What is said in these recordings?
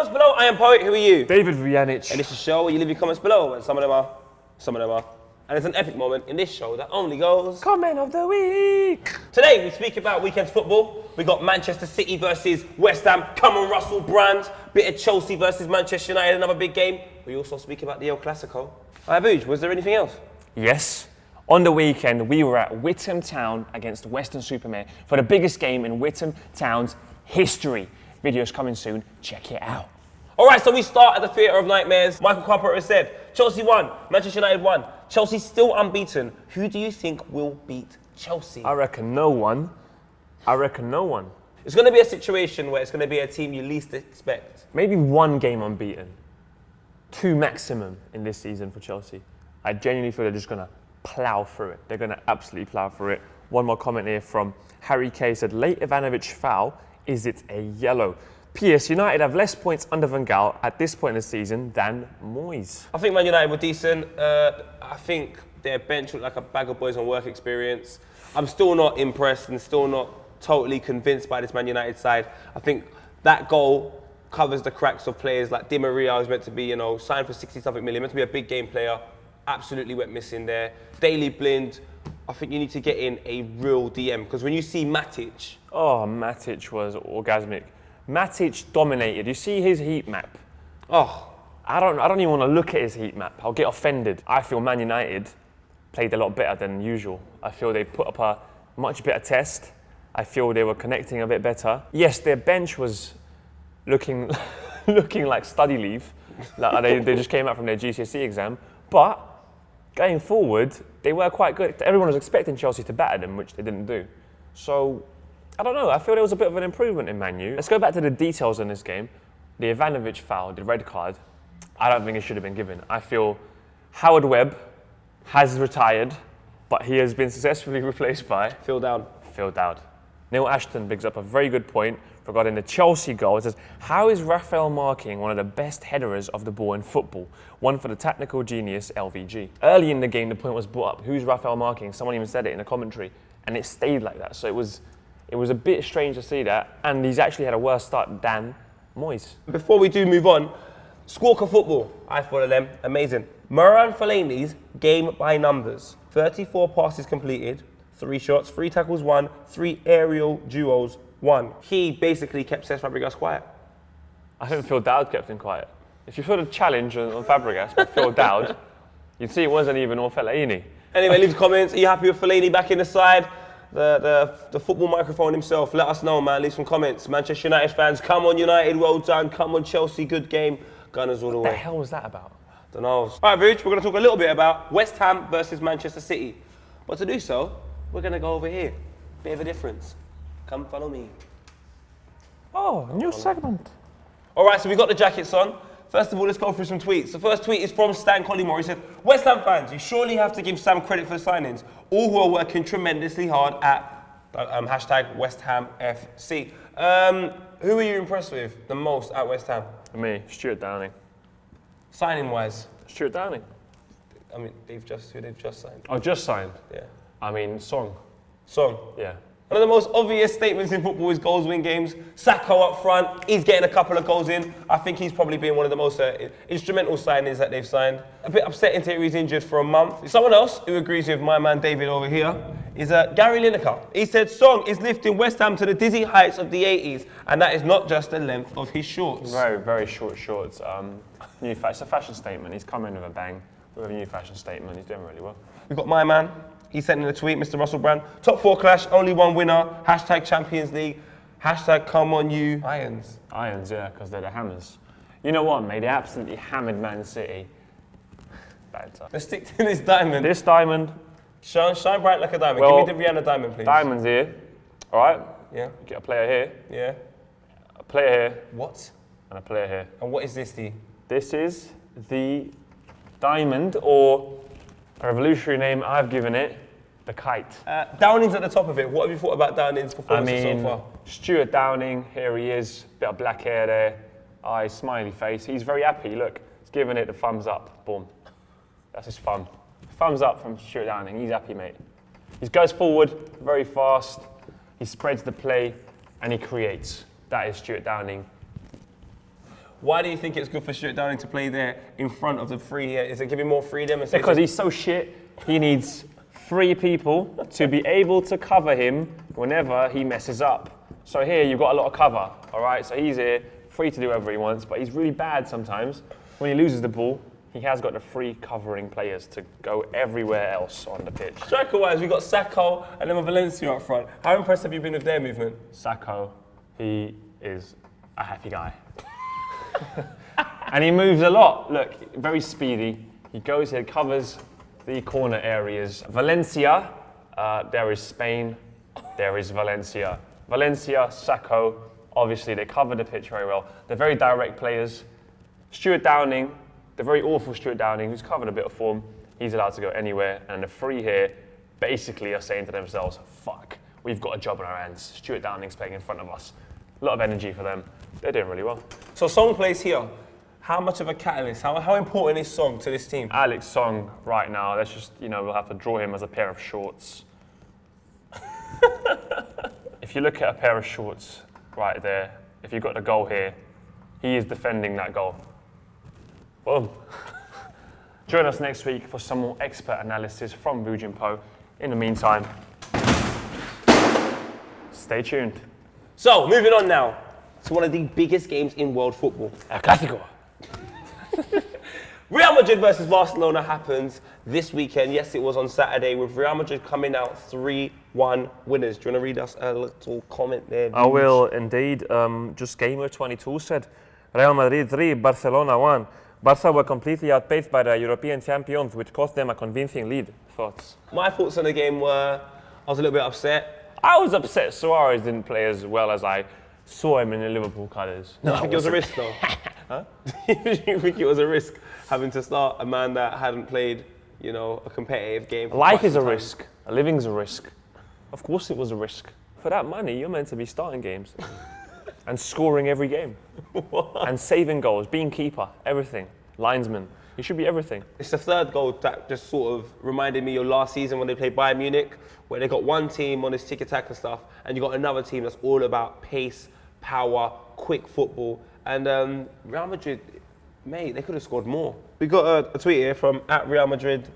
comments below. I am Poet. Who are you? David Vujanic. And this is a show where you leave your comments below, and some of them are. And there's an epic moment in this show that only goes... Comment of the week. Today, we speak about weekend's football. We got Manchester City versus West Ham. Come on, Russell Brand. Bit of Chelsea versus Manchester United, another big game. We also speak about the El Clasico. All right, Booj, was there anything else? Yes. On the weekend, we were at Witham Town against Weston-super-Mare for the biggest game in Witham Town's history. Videos coming soon. Check it out. All right, so we start at the Theatre of Nightmares. Michael Carpenter has said, Chelsea won, Manchester United won. Chelsea's still unbeaten. Who do you think will beat Chelsea? I reckon no one. It's going to be a situation where it's going to be a team you least expect. Maybe one game unbeaten. 2 maximum in this season for Chelsea. I genuinely feel they're just going to plough through it. They're going to absolutely plough through it. One more comment here from Harry K said, late Ivanovic foul, is it a yellow? P.S. United have less points under Van Gaal at this point in the season than Moyes. I think Man United were decent. I think their bench looked like a bag of boys on work experience. I'm still not impressed and still not totally convinced by this Man United side. I think that goal covers the cracks of players like Di Maria, who's meant to be, signed for 60-something million, meant to be a big game player. Absolutely went missing there. Daley Blind, I think you need to get in a real DM, because when you see Matic... Oh, Matic was orgasmic. Matic dominated. You see his heat map. Oh, I don't even want to look at his heat map. I'll get offended. I feel Man United played a lot better than usual. I feel they put up a much better test. I feel they were connecting a bit better. Yes, their bench was looking like study leave. Like they just came out from their GCSE exam. But going forward, they were quite good. Everyone was expecting Chelsea to batter them, which they didn't do. So, I don't know. I feel there was a bit of an improvement in Man U. Let's go back to the details in this game. The Ivanovic foul, the red card, I don't think it should have been given. I feel Howard Webb has retired, but he has been successfully replaced by Phil Dowd. Neil Ashton bigs up a very good point regarding the Chelsea goal. It says, how is Raphael Marking one of the best headerers of the ball in football? One for the technical genius LVG. Early in the game, the point was brought up. Who's Raphael Marking? Someone even said it in a commentary, and it stayed like that. So it was a bit strange to see that, and he's actually had a worse start than Moyes. Before we do move on, Squawka Football, I follow them, amazing. Moran Fellaini's game by numbers. 34 passes completed, 3 shots, 3 tackles, 1, 3 aerial duels, 1. He basically kept Cesc Fabregas quiet. I think Phil Dowd kept him quiet. If you saw the challenge on Fabregas with Phil Dowd, you'd see it wasn't even on Fellaini. Anyway, leave comments. Are you happy with Fellaini back in the side? The football microphone himself, let us know, man. Leave some comments. Manchester United fans, come on United, well done. Come on Chelsea, good game. Gunners all the way. What the hell was that about? Don't know. All right, Booj, we're going to talk a little bit about West Ham versus Manchester City. But to do so, we're going to go over here. Bit of a difference. Come follow me. Oh, new segment. All right, so we got the jackets on. First of all, let's go through some tweets. The first tweet is from Stan Collymore. He said, West Ham fans, you surely have to give Sam credit for the signings. All who are working tremendously hard at hashtag West Ham FC. Who are you impressed with the most at West Ham? For me, Stuart Downing. Signing-wise? Stuart Downing. I mean, they've just signed. Oh, just signed? Yeah. I mean, Song. Yeah. One of the most obvious statements in football is goals win games. Sacco up front, he's getting a couple of goals in. I think he's probably been one of the most instrumental signings that they've signed. A bit upsetting to hear he's injured for a month. Someone else who agrees with my man David over here is Gary Lineker. He said, Song is lifting West Ham to the dizzy heights of the 80s, and that is not just the length of his shorts. Very, very short shorts. It's a fashion statement. He's come in with a bang, with a new fashion statement. He's doing really well. We've got my man. He sent in a tweet, Mr. Russell Brand. Top 4 clash, only one winner. Hashtag Champions League. Hashtag come on you. Irons. Irons, yeah, because they're the hammers. You know what, mate? They absolutely hammered Man City. Bad time. Let's stick to this diamond. This diamond. Shine bright like a diamond. Well, give me the Rihanna diamond, please. Diamond's here. All right? Yeah. Get a player here. Yeah. A player here. What? And a player here. And what is this, D? This is the diamond, or a revolutionary name I've given it, the kite. Downing's at the top of it. What have you thought about Downing's performance so far? Stuart Downing, here he is. Bit of black hair there. Eyes, smiley face. He's very happy. Look, he's giving it the thumbs up. Boom. That's his thumb. Thumbs up from Stuart Downing. He's happy, mate. He goes forward very fast. He spreads the play and he creates. That is Stuart Downing. Why do you think it's good for Stuart Downing to play there in front of the three here? Is it giving more freedom? Because he's so shit, he needs 3 people to be able to cover him whenever he messes up. So here you've got a lot of cover, all right? So he's here, free to do whatever he wants, but he's really bad sometimes. When he loses the ball, he has got the free covering players to go everywhere else on the pitch. Striker-wise, we've got Sacco and then Valencia up front. How impressed have you been with their movement? Sacco, he is a happy guy. And he moves a lot. Look, very speedy. He goes here, covers the corner areas. Valencia, there is Spain, there is Valencia. Valencia, Sacco, obviously they cover the pitch very well. They're very direct players. Stuart Downing, the very awful Stuart Downing, who's covered a bit of form, he's allowed to go anywhere. And the 3 here basically are saying to themselves, fuck, we've got a job on our hands. Stuart Downing's playing in front of us. A lot of energy for them. They're doing really well. So Song plays here. How much of a catalyst? How important is Song to this team? Alex Song right now, let's just, we'll have to draw him as a pair of shorts. If you look at a pair of shorts right there, if you've got the goal here, he is defending that goal. Boom. Join us next week for some more expert analysis from Wu Jin-po. In the meantime, stay tuned. So, moving on now to one of the biggest games in world football. El Clásico. Real Madrid versus Barcelona happens this weekend. Yes, it was on Saturday with Real Madrid coming out 3-1 winners. Do you want to read us a little comment there? I will indeed. Just Gamer22 said, Real Madrid 3, Barcelona 1. Barca were completely outpaced by the European champions, which cost them a convincing lead. Thoughts? My thoughts on the game were, I was a little bit upset. I was upset Suarez didn't play as well as I saw him in the Liverpool colours. No, I think it was a risk though. Huh? You think it was a risk having to start a man that hadn't played, a competitive game? Life is a risk. A living's a risk. Of course it was a risk. For that money, you're meant to be starting games and scoring every game. What? And saving goals, being keeper, everything. Linesman. You should be everything. It's the third goal that just sort of reminded me of last season when they played Bayern Munich, where they got one team on this tick-attack stuff, and you got another team that's all about pace, power, quick football. And Real Madrid, mate, they could have scored more. We got a tweet here from @Real Madrid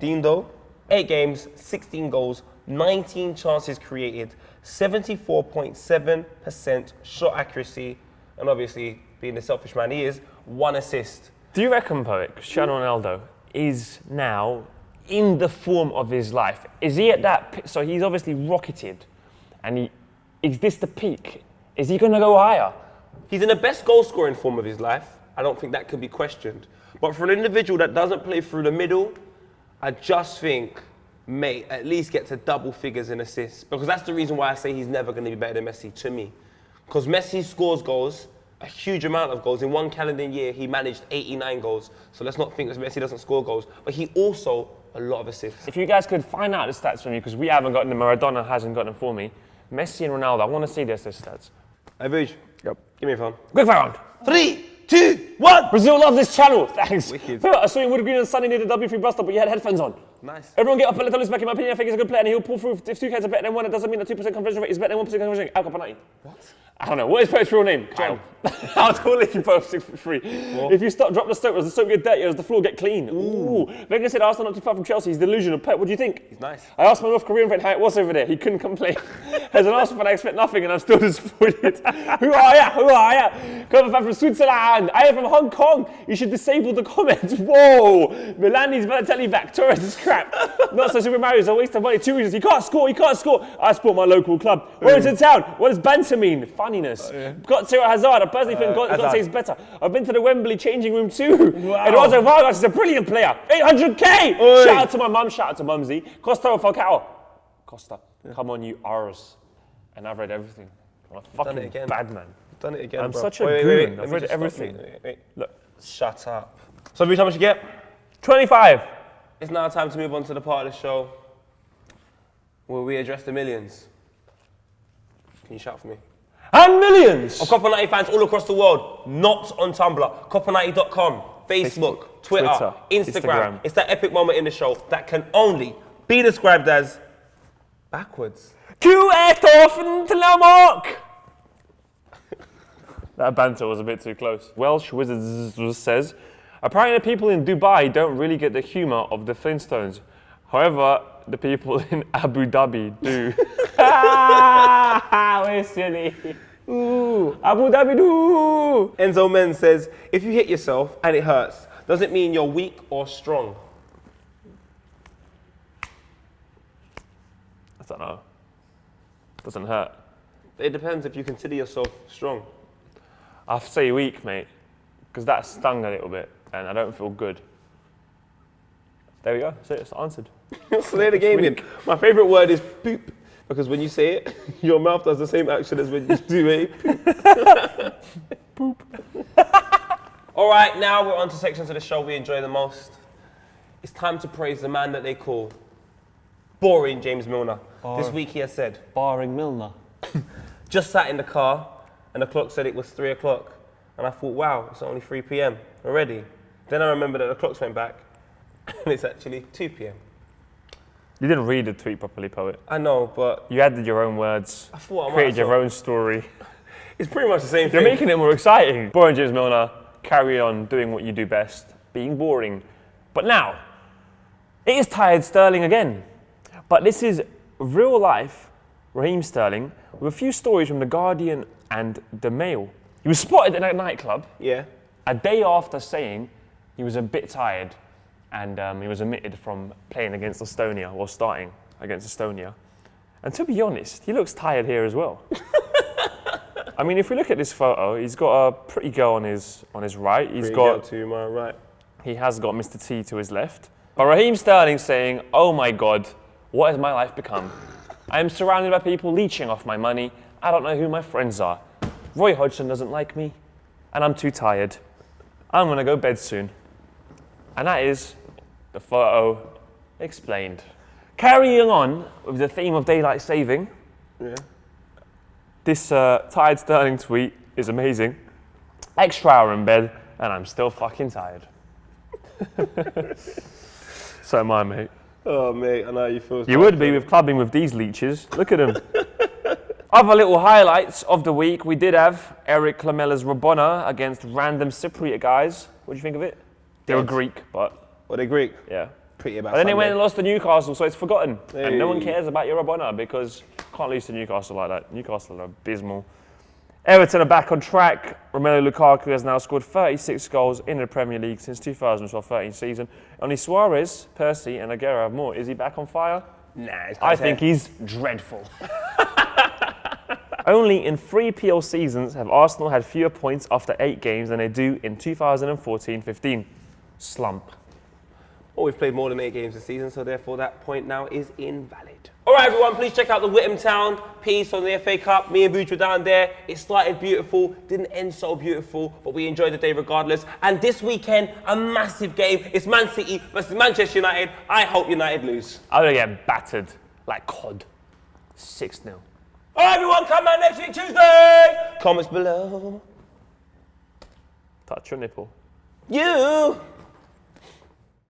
Dindo. 8 games, 16 goals, 19 chances created, 74.7% shot accuracy, and obviously, being the selfish man he is, 1 assist. Do you reckon, Poet, Cristiano Ronaldo is now in the form of his life? Is he at that? So he's obviously rocketed, and is this the peak? Is he going to go higher? He's in the best goal-scoring form of his life. I don't think that could be questioned. But for an individual that doesn't play through the middle, I just think, mate, at least get to double figures in assists. Because that's the reason why I say he's never going to be better than Messi to me. Because Messi scores goals, a huge amount of goals. In one calendar year, he managed 89 goals. So let's not think that Messi doesn't score goals. But he also, a lot of assists. If you guys could find out the stats for me, because we haven't gotten them, Maradona hasn't gotten them for me. Messi and Ronaldo, I want to see their assist stats. Hey, Booge. Yep. Give me a phone. Quick round. 3, 2, 1. Brazil love this channel. Thanks. Wicked. I saw you in Wood Green and Sunny near the W3 bus stop, but you had headphones on. Nice. Everyone get up and let Thomas back. In my opinion, I think he's a good player and he'll pull through. If 2 cats are better than 1, it doesn't mean that 2% conversion rate is better than 1% conversion rate. Al Caponati. What? I don't know. What is Pope's real name? John. How tall are you, Pope? 6'3". If you drop the soap, does the soap get dirty or does the floor get clean? Ooh. Wenger said Arsenal not too far from Chelsea. He's delusional. Pep, what do you think? He's nice. I asked my North Korean friend how it was over there. He couldn't complain. As an Arsenal fan, I expect nothing and I'm still disappointed. Who are ya? Who are ya? Come fan from Switzerland. I am from Hong Kong. You should disable the comments. Whoa. Milani's Balotelli back. Torres is crap. Not so Super Mario's a waste of money. 2 reasons. He can't score. He can't score. I support my local club. Where is in town? What does banter mean? Funniness. Got to Hazard. I personally think God says better. I've been to the Wembley changing room too. Wow. Eduardo Vargas is a brilliant player. 800k! Oi. Shout out to my mum, shout out to Mumsy. Costa or Falcao? Costa. Come on, you R's. And I've read everything. I'm a fucking bad man. Done it again, I'm bro. such a goon. I've Let me read just stop everything. you. Wait. Look. Shut up. So, how much you get? 25. It's now time to move on to the part of the show where we address the millions. Can you shout for me? And millions! Of Copper 90 fans all across the world, not on Tumblr, copper90.com, Facebook, Twitter, Instagram. It's that epic moment in the show that can only be described as backwards. Q1 till now, Mark! That banter was a bit too close. Welsh Wizards says, apparently the people in Dubai don't really get the humour of the Flintstones. However, the people in Abu Dhabi do. We're silly. Ooh, Abu Dhabi do. Enzo Men says, if you hit yourself and it hurts, does it mean you're weak or strong? I don't know. Doesn't hurt. It depends if you consider yourself strong. I'll say weak, mate, because that stung a little bit and I don't feel good. There we go. So it's answered. So there the game in. My favourite word is poop, because when you say it, your mouth does the same action as when you do a poop. All right, now we're on to sections of the show we enjoy the most. It's time to praise the man that they call boring James Milner. This week he has said, Barring Milner. just sat in the car and the clock said it was 3 o'clock. And I thought, wow, it's only 3 p.m. already. Then I remembered that the clocks went back and it's actually 2 p.m. You didn't read the tweet properly, Poet. I know, but You added your own words, I thought I might created as your well. own story. It's pretty much the same You're thing. making it more exciting. Boring James Milner, carry on doing what you do best, being boring. But now, it is tired Sterling again. But this is real life Raheem Sterling with a few stories from The Guardian and The Mail. He was spotted in a nightclub Yeah. a day after saying he was a bit tired and he was omitted from playing against Estonia, or starting against Estonia. And to be honest, he looks tired here as well. I mean, if we look at this photo, he's got a pretty girl on his right. Pretty girl to my right. He has got Mr. T to his left. But Raheem Sterling saying, oh my God, what has my life become? I am surrounded by people leeching off my money. I don't know who my friends are. Roy Hodgson doesn't like me, and I'm too tired. I'm gonna go bed soon. And that is the photo explained. Carrying on with the theme of daylight saving, Yeah. this tired Sterling tweet is amazing. Extra hour in bed, and I'm still fucking tired. So am I, mate. Oh, mate, I know how you feel. You would be with clubbing with these leeches. Look at them. Other little highlights of the week. We did have Eric Lamella's Rabona against random Cypriot guys. What do you think of it? They were Dead. Greek, but Well, they're Greek. yeah. Pretty about And then they Sunday. went and lost to Newcastle, so it's forgotten. And no one Hey. cares about your Rabona because you can't lose to Newcastle like that. Newcastle are abysmal. Everton are back on track. Romelu Lukaku has now scored 36 goals in the Premier League since 2012-13 season. Only Suarez, Percy and Aguero have more. Is he back on fire? Nah, it's I think he's dreadful. Only in 3 PL seasons have Arsenal had fewer points after 8 games than they do in 2014-15. Slump. Well, we've played more than 8 games this season, so therefore that point now is invalid. All right, everyone, please check out the Whittam Town piece on the FA Cup. Me and Vooch were down there. It started beautiful, didn't end so beautiful, but we enjoyed the day regardless. And this weekend, a massive game. It's Man City versus Manchester United. I hope United lose. I'm going to get battered like cod. 6-0. All right, everyone, come back next week, Tuesday. Comments below. Touch your nipple. You.